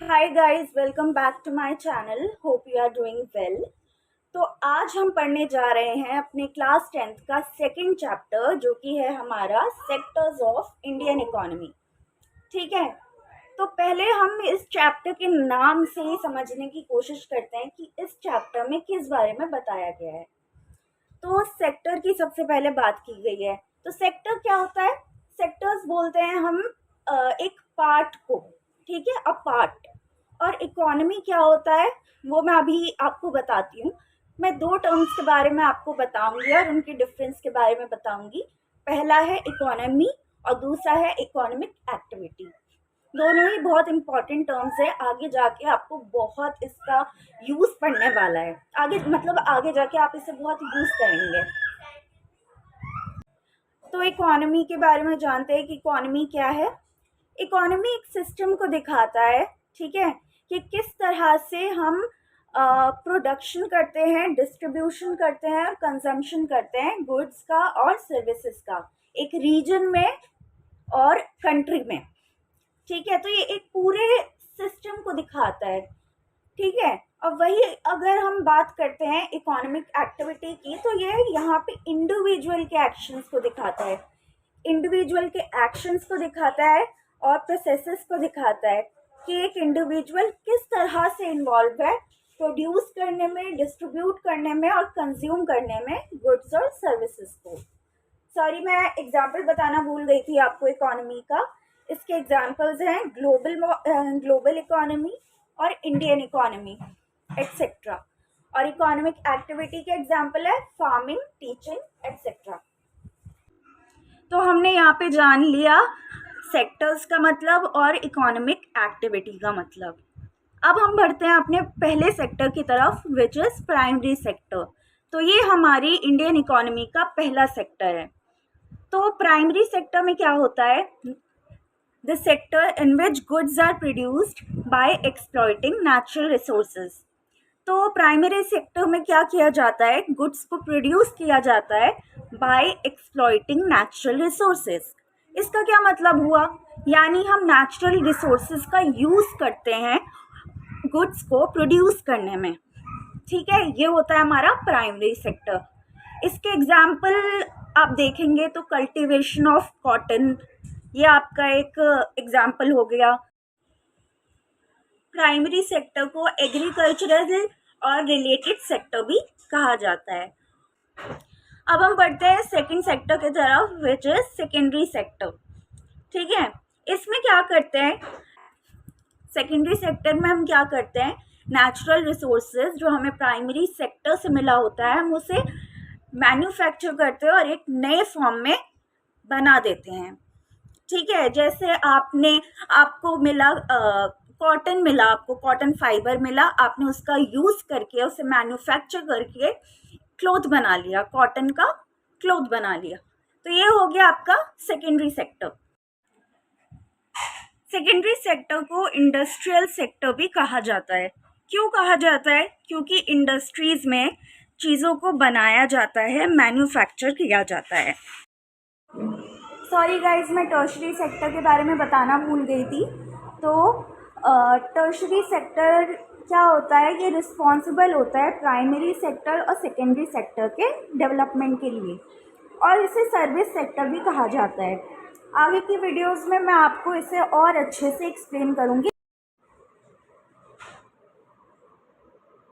Hi guys, welcome back to my channel. Hope you are doing well. तो आज हम पढ़ने जा रहे हैं अपने क्लास 10th का सेकंड चैप्टर, जो कि है हमारा सेक्टर्स ऑफ इंडियन इकोनॉमी। ठीक है, तो पहले हम इस चैप्टर के नाम से ही समझने की कोशिश करते हैं कि इस चैप्टर में किस बारे में बताया गया है। तो सेक्टर की सबसे पहले बात की गई है। तो सेक्टर क्या होता है? सेक्टर्स बोलते हैं हम एक पार्ट को, ठीक है, अ पार्ट। और इकोनॉमी क्या होता है वो मैं अभी आपको बताती हूँ। मैं दो टर्म्स के बारे में आपको बताऊंगी और उनके डिफरेंस के बारे में बताऊंगी। पहला है इकोनॉमी और दूसरा है इकोनॉमिक एक्टिविटी। दोनों ही बहुत इंपॉर्टेंट टर्म्स है, आगे जाके आपको बहुत इसका यूज पड़ने वाला है। आगे जाके आप इसे बहुत यूज करेंगे। तो इकोनॉमी के बारे में जानते हैं कि इकोनॉमी क्या है। इकोनॉमी एक सिस्टम को दिखाता है, ठीक है, कि किस तरह से हम प्रोडक्शन करते हैं, डिस्ट्रीब्यूशन करते हैं और कंजम्पशन करते हैं गुड्स का और सर्विसेज का एक रीजन में और कंट्री में। ठीक है, तो ये एक पूरे सिस्टम को दिखाता है। ठीक है, और वही अगर हम बात करते हैं इकोनॉमिक एक्टिविटी की, तो ये यहाँ पे इंडिविजुअल के एक्शंस को दिखाता है। इंडिविजुअल के एक्शंस को दिखाता है और प्रोसेसेस को दिखाता है कि एक इंडिविजुअल किस तरह से इन्वॉल्व है प्रोड्यूस करने में, डिस्ट्रीब्यूट करने में और कंज्यूम करने में गुड्स और सर्विसेज को। सॉरी, मैं एग्जाम्पल बताना भूल गई थी आपको इकोनॉमी का। इसके एग्जाम्पल्स हैं ग्लोबल इकोनॉमी और इंडियन इकोनॉमी एक्सेट्रा। और इकोनॉमिक एक्टिविटी के एग्जाम्पल है फार्मिंग, टीचिंग एक्सेट्रा। तो हमने यहाँ पे जान लिया सेक्टर्स का मतलब और इकोनॉमिक एक्टिविटी का मतलब। अब हम बढ़ते हैं अपने पहले सेक्टर की तरफ, विच इज प्राइमरी सेक्टर। तो ये हमारी इंडियन इकोनॉमी का पहला सेक्टर है। तो प्राइमरी सेक्टर में क्या होता है? The sector in which goods are produced by exploiting natural resources. तो प्राइमरी सेक्टर में क्या किया जाता है? गुड्स को प्रोड्यूस किया जाता है बाय एक्सप्लॉइटिंग नेचुरल रिसोर्सेज। इसका क्या मतलब हुआ? यानी हम नेचुरल रिसोर्सेज का यूज़ करते हैं गुड्स को प्रोड्यूस करने में। ठीक है, ये होता है हमारा प्राइमरी सेक्टर। इसके एग्जाम्पल आप देखेंगे तो कल्टीवेशन ऑफ कॉटन, ये आपका एक एग्जाम्पल हो गया। प्राइमरी सेक्टर को एग्रीकल्चरल और रिलेटेड सेक्टर भी कहा जाता है। अब हम बढ़ते हैं सेकंड सेक्टर की तरफ, विच इज सेकेंडरी सेक्टर। ठीक है, इसमें क्या करते हैं? सेकेंडरी सेक्टर में हम क्या करते हैं? नेचुरल रिसोर्सेज जो हमें प्राइमरी सेक्टर से मिला होता है, हम उसे मैन्युफैक्चर करते हैं और एक नए फॉर्म में बना देते हैं। ठीक है, जैसे आपको मिला कॉटन मिला, आपको कॉटन फाइबर मिला, आपने उसका यूज़ करके उसे मैन्युफैक्चर करके क्लॉथ बना लिया, कॉटन का क्लॉथ बना लिया। तो ये हो गया आपका सेकेंडरी सेक्टर। सेकेंडरी सेक्टर को इंडस्ट्रियल सेक्टर भी कहा जाता है। क्यों कहा जाता है? क्योंकि इंडस्ट्रीज में चीज़ों को बनाया जाता है, मैन्युफैक्चर किया जाता है। सॉरी गाइज, मैं टर्शरी सेक्टर के बारे में बताना भूल गई थी। तो टर्शरी सेक्टर क्या होता है? ये रिस्पॉन्सिबल होता है प्राइमरी सेक्टर और सेकेंडरी सेक्टर के डेवलपमेंट के लिए, और इसे सर्विस सेक्टर भी कहा जाता है। आगे की वीडियोस में मैं आपको इसे और अच्छे से एक्सप्लेन करूँगी।